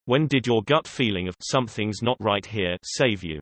When did your gut feeling of "something's not right here" save you?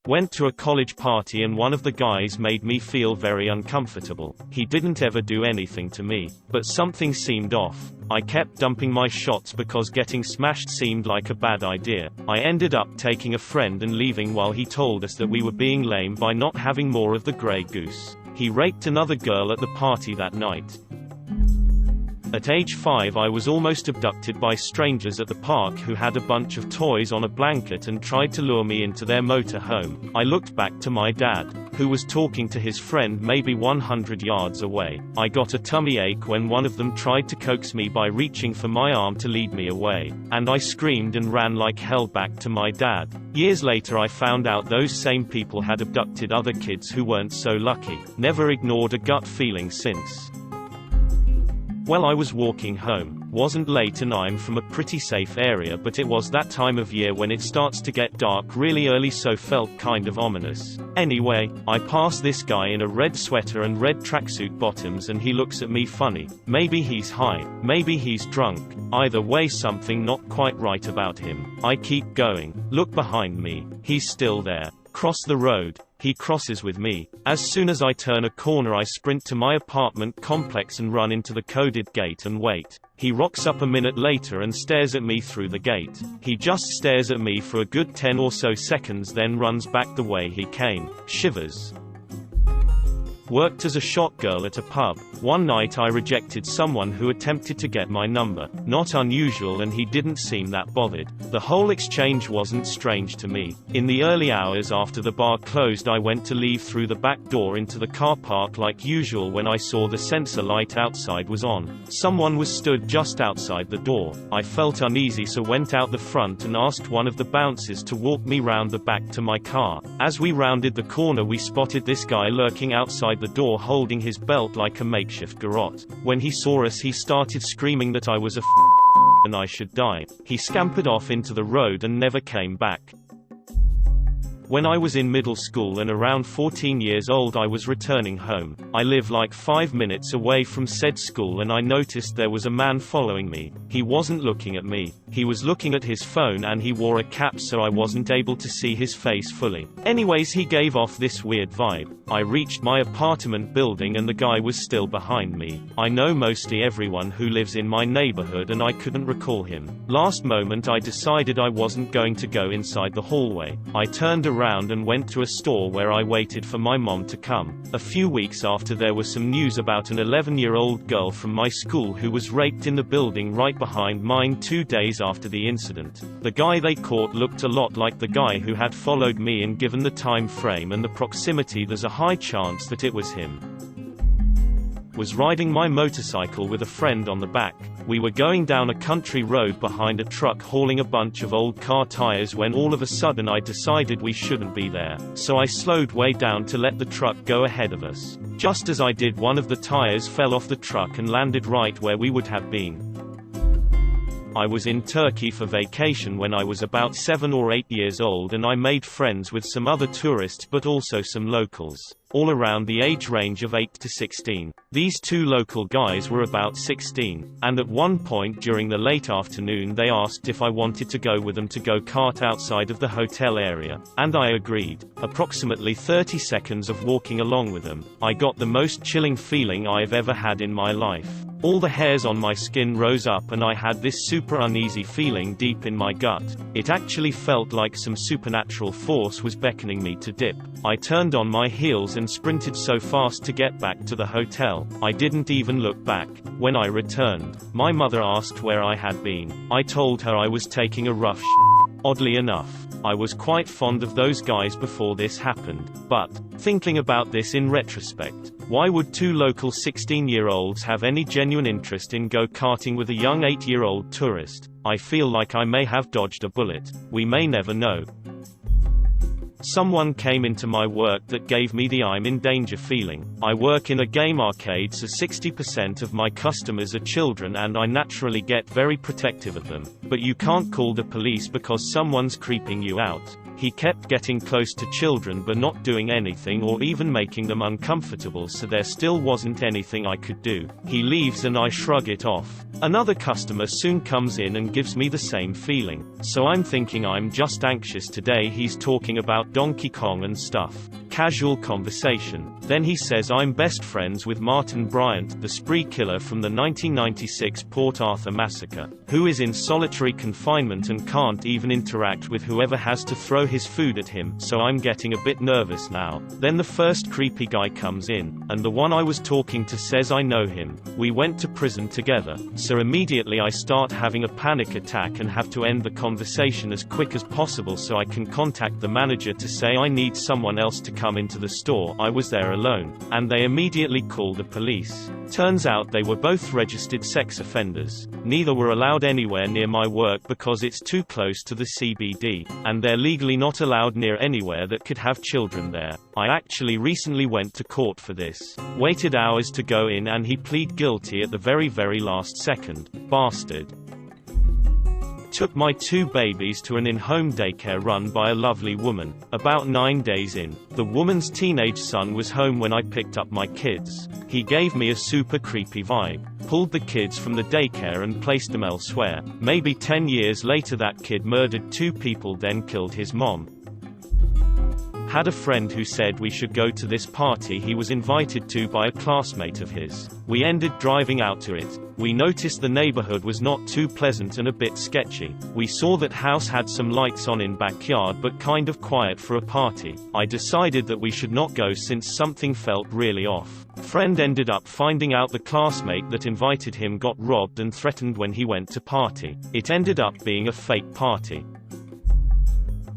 Went to a college party and one of the guys made me feel very uncomfortable. He didn't ever do anything to me, but something seemed off. I kept dumping my shots because getting smashed seemed like a bad idea. I ended up taking a friend and leaving while he told us that we were being lame by not having more of the Grey Goose. He raped another girl at the party that night. At age 5 I was almost abducted by strangers at the park who had a bunch of toys on a blanket and tried to lure me into their motor home. I looked back to my dad, who was talking to his friend maybe 100 yards away. I got a tummy ache when one of them tried to coax me by reaching for my arm to lead me away, and I screamed and ran like hell back to my dad. Years later I found out those same people had abducted other kids who weren't so lucky. Never ignored a gut feeling since. Well, I was walking home, wasn't late and I'm from a pretty safe area, but it was that time of year when it starts to get dark really early, so felt kind of ominous. Anyway, I pass this guy in a red sweater and red tracksuit bottoms and he looks at me funny. Maybe he's high, maybe he's drunk. Either way, something not quite right about him. I keep going, look behind me, he's still there. Cross the road. He crosses with me. As soon as I turn a corner I sprint to my apartment complex and run into the coded gate and wait. He rocks up a minute later and stares at me through the gate. He just stares at me for a good 10 or so seconds, then runs back the way he came. Shivers. Worked as a shot girl at a pub. One night I rejected someone who attempted to get my number. Not unusual, and he didn't seem that bothered. The whole exchange wasn't strange to me. In the early hours after the bar closed I went to leave through the back door into the car park like usual when I saw the sensor light outside was on. Someone was stood just outside the door. I felt uneasy, so went out the front and asked one of the bouncers to walk me round the back to my car. As we rounded the corner we spotted this guy lurking outside the door holding his belt like a makeshift garrote. When he saw us he started screaming that I was a and I should die. He scampered off into the road and never came back. When I was in middle school and around 14 years old I was returning home. I live like 5 minutes away from said school and I noticed there was a man following me. He wasn't looking at me. He was looking at his phone and he wore a cap so I wasn't able to see his face fully. Anyways, he gave off this weird vibe. I reached my apartment building and the guy was still behind me. I know mostly everyone who lives in my neighborhood and I couldn't recall him. Last moment I decided I wasn't going to go inside the hallway. I turned around and went to a store where I waited for my mom to come. A few weeks after there was some news about an 11-year-old girl from my school who was raped in the building right behind mine 2 days after the incident. The guy they caught looked a lot like the guy who had followed me, and given the time frame and the proximity there's a high chance that it was him. Was riding my motorcycle with a friend on the back. We were going down a country road behind a truck hauling a bunch of old car tires when all of a sudden I decided we shouldn't be there. So I slowed way down to let the truck go ahead of us. Just as I did, one of the tires fell off the truck and landed right where we would have been. I was in Turkey for vacation when I was about 7 or 8 years old, and I made friends with some other tourists but also some locals, all around the age range of 8 to 16. These two local guys were about 16, and at one point during the late afternoon they asked if I wanted to go with them to go kart outside of the hotel area, and I agreed. Approximately 30 seconds of walking along with them, I got the most chilling feeling I've ever had in my life. All the hairs on my skin rose up and I had this super uneasy feeling deep in my gut. It actually felt like some supernatural force was beckoning me to dip. I turned on my heels and sprinted so fast to get back to the hotel. I didn't even look back. When I returned, my mother asked where I had been. I told her I was taking a rough Oddly enough, I was quite fond of those guys before this happened, but, thinking about this in retrospect, why would two local 16-year-olds have any genuine interest in go-karting with a young 8-year-old tourist? I feel like I may have dodged a bullet. We may never know. Someone came into my work that gave me the I'm in danger feeling. I work in a game arcade, so 60% of my customers are children, and I naturally get very protective of them. But you can't call the police because someone's creeping you out. He kept getting close to children but not doing anything or even making them uncomfortable, so there still wasn't anything I could do. He leaves and I shrug it off. Another customer soon comes in and gives me the same feeling. So I'm thinking I'm just anxious today. He's talking about Donkey Kong and stuff. Casual conversation. Then he says I'm best friends with Martin Bryant, the spree killer from the 1996 Port Arthur massacre, who is in solitary confinement and can't even interact with whoever has to throw his food at him, so I'm getting a bit nervous now. Then the first creepy guy comes in, and the one I was talking to says I know him. We went to prison together. So immediately I start having a panic attack and have to end the conversation as quick as possible so I can contact the manager to say I need someone else to come into the store. I was there alone, and they immediately called the police. Turns out they were both registered sex offenders. Neither were allowed anywhere near my work because it's too close to the CBD, and they're legally not allowed near anywhere that could have children there. I actually recently went to court for this. Waited hours to go in and he plead guilty at the very last second. Bastard. Took my 2 babies to an in-home daycare run by a lovely woman. About 9 days in, the woman's teenage son was home when I picked up my kids. He gave me a super creepy vibe. Pulled the kids from the daycare and placed them elsewhere. Maybe 10 years later that kid murdered 2 people, then killed his mom. Had a friend who said we should go to this party he was invited to by a classmate of his. We ended driving out to it. We noticed the neighborhood was not too pleasant and a bit sketchy. We saw that house had some lights on in backyard but kind of quiet for a party. I decided that we should not go since something felt really off. Friend ended up finding out the classmate that invited him got robbed and threatened when he went to party. It ended up being a fake party.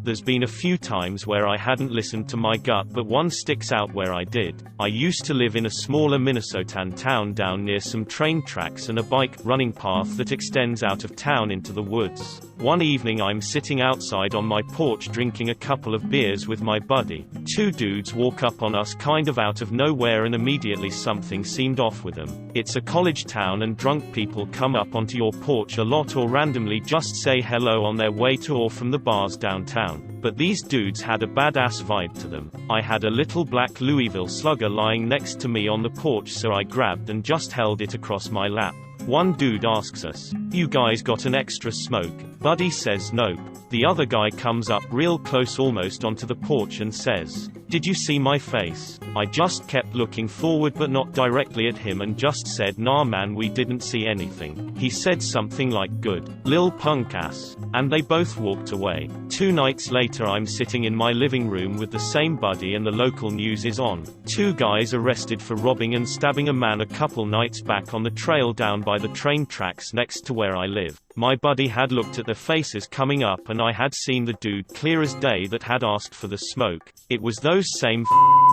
There's been a few times where I hadn't listened to my gut, but one sticks out where I did. I used to live in a smaller Minnesotan town down near some train tracks and a bike running path that extends out of town into the woods. One evening I'm sitting outside on my porch drinking a couple of beers with my buddy. 2 dudes walk up on us kind of out of nowhere and immediately something seemed off with them. It's a college town and drunk people come up onto your porch a lot or randomly just say hello on their way to or from the bars downtown. But these dudes had a badass vibe to them. I had a little black Louisville Slugger lying next to me on the porch, so I grabbed and just held it across my lap. One dude asks us, "You guys got an extra smoke?" Buddy says nope. The other guy comes up real close almost onto the porch and says, "Did you see my face?" I just kept looking forward but not directly at him and just said, "Nah man, we didn't see anything." He said something like, "Good. Lil punk ass." And they both walked away. 2 nights later I'm sitting in my living room with the same buddy and the local news is on. 2 guys arrested for robbing and stabbing a man a couple nights back on the trail down by the train tracks next to where I live. My buddy had looked at their faces coming up and I had seen the dude clear as day that had asked for the smoke. It was those same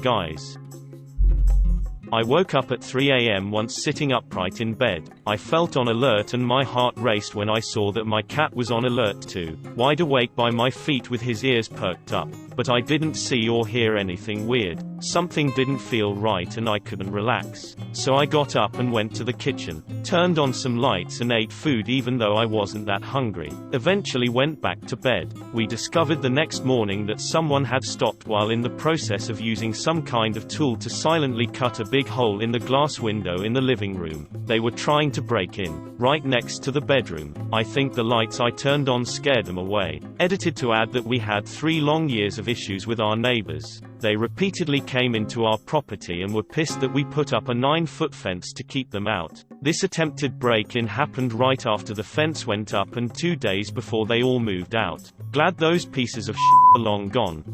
guys. I woke up at 3 a.m. once sitting upright in bed. I felt on alert and my heart raced when I saw that my cat was on alert too, wide awake by my feet with his ears perked up. But I didn't see or hear anything weird. Something didn't feel right and I couldn't relax. So I got up and went to the kitchen, turned on some lights and ate food even though I wasn't that hungry. Eventually went back to bed. We discovered the next morning that someone had stopped while in the process of using some kind of tool to silently cut a big hole in the glass window in the living room. They were trying to break in, right next to the bedroom. I think the lights I turned on scared them away. Edited to add that we had 3 long years of issues with our neighbors. They repeatedly came into our property and were pissed that we put up a 9-foot fence to keep them out. This attempted break-in happened right after the fence went up and 2 days before they all moved out. Glad those pieces of shit are long gone.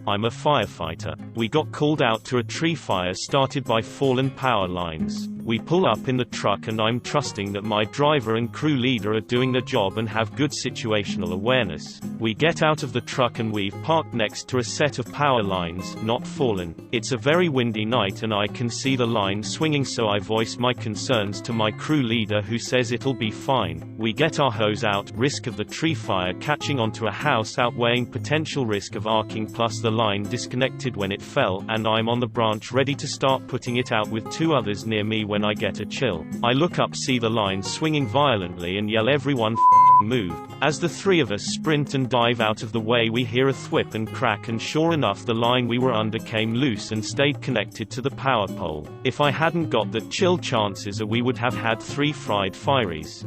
I'm a firefighter. We got called out to a tree fire started by fallen power lines. We pull up in the truck and I'm trusting that my driver and crew leader are doing their job and have good situational awareness. We get out of the truck and we've parked next to a set of power lines, not fallen. It's a very windy night and I can see the line swinging, so I voice my concerns to my crew leader, who says it'll be fine. We get our hose out, risk of the tree fire catching onto a house outweighing potential risk of arcing, plus the line disconnected when it fell, and I'm on the branch ready to start putting it out with two others near me when I get a chill. I look up, see the line swinging violently and yell, "Everyone move." As the three of us sprint and dive out of the way, we hear a thwip and crack, and sure enough the line we were under came loose and stayed connected to the power pole. If I hadn't got that chill, chances are we would have had 3 fried fireys.